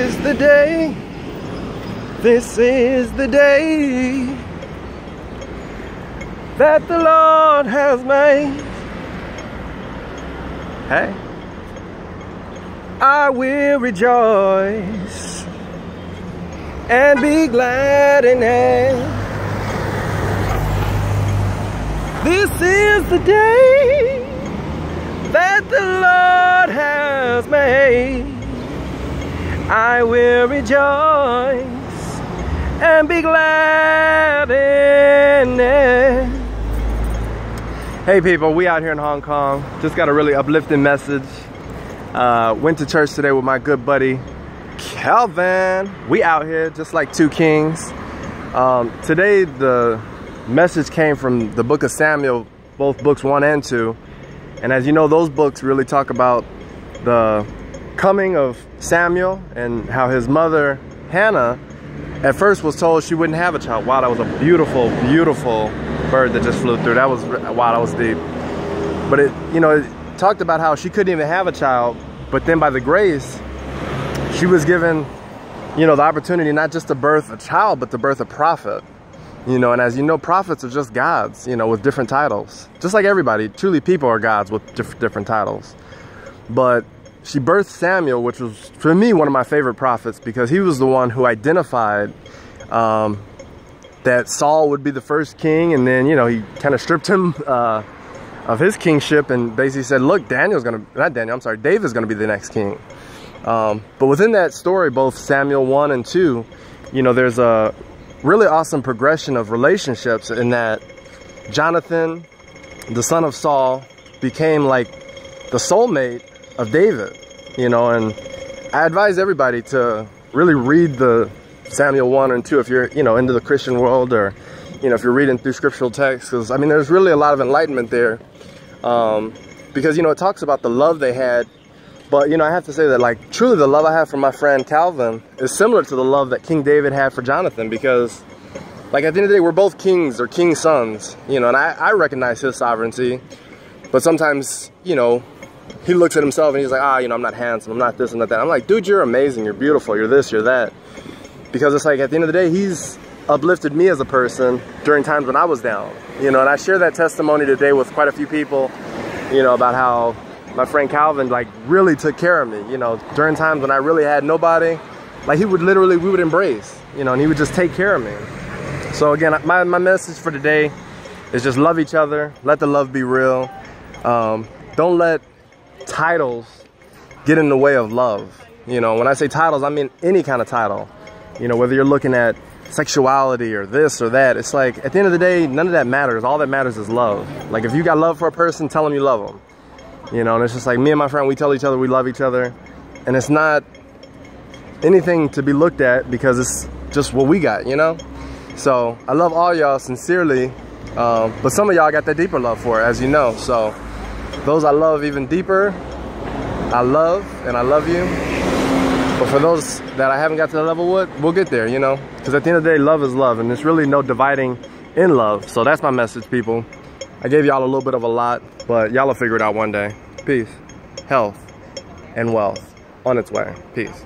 is the day. This is the day that the Lord has made. Hey, I will rejoice and be glad in it. This is the day that the Lord has made. I will rejoice and be glad in it. Hey people, we out here in Hong Kong. Just got a really uplifting message. Went to church today with my good buddy Calvin. We out here just like two kings. Today the message came from the book of Samuel, both books 1 and 2. And as you know, those books really talk about the coming of Samuel and how his mother Hannah at first was told she wouldn't have a child. Wow, that was a beautiful, beautiful bird that just flew through. That was, wow, that was deep. But it talked about how she couldn't even have a child, but then by the grace, she was given, the opportunity not just to birth a child, but to birth a prophet. And as you know, prophets are just gods, with different titles. Just like everybody, truly people are gods with different titles. But she birthed Samuel, which was, for me, one of my favorite prophets, because he was the one who identified that Saul would be the first king, and then, he kind of stripped him of his kingship and basically said, look, David's going to be the next king. But within that story, both Samuel 1 and 2, there's a really awesome progression of relationships in that Jonathan, the son of Saul, became like the soulmate of David, and I advise everybody to really read the Samuel 1 and 2 if you're, into the Christian world, or, if you're reading through scriptural texts, because, there's really a lot of enlightenment there, because, it talks about the love they had, but, I have to say that, like, truly the love I have for my friend Calvin is similar to the love that King David had for Jonathan, because, like, at the end of the day, we're both kings or king's sons, and I recognize his sovereignty, but sometimes, he looks at himself and he's like, I'm not handsome, I'm not this, I'm not that. I'm like, dude, you're amazing, you're beautiful, you're this, you're that. Because it's like, at the end of the day, he's uplifted me as a person during times when I was down. And I share that testimony today with quite a few people, about how my friend Calvin, like, really took care of me, during times when I really had nobody. Like, we would embrace, and he would just take care of me. So again, my message for today is just love each other, let the love be real. Don't let titles get in the way of love. When I say titles, I mean any kind of title. Whether you're looking at sexuality or this or that, it's like, at the end of the day, none of that matters. All that matters is love. Like, if you got love for a person, tell them you love them. And it's just like, me and my friend, we tell each other we love each other. And it's not anything to be looked at because it's just what we got, So, I love all y'all sincerely. But some of y'all got that deeper love for it, as you know. So, those I love even deeper, I love, and I love you. But for those that I haven't got to the level with, we'll get there, Because at the end of the day, love is love, and there's really no dividing in love. So that's my message, people. I gave y'all a little bit of a lot, but y'all will figure it out one day. Peace, health, and wealth on its way. Peace.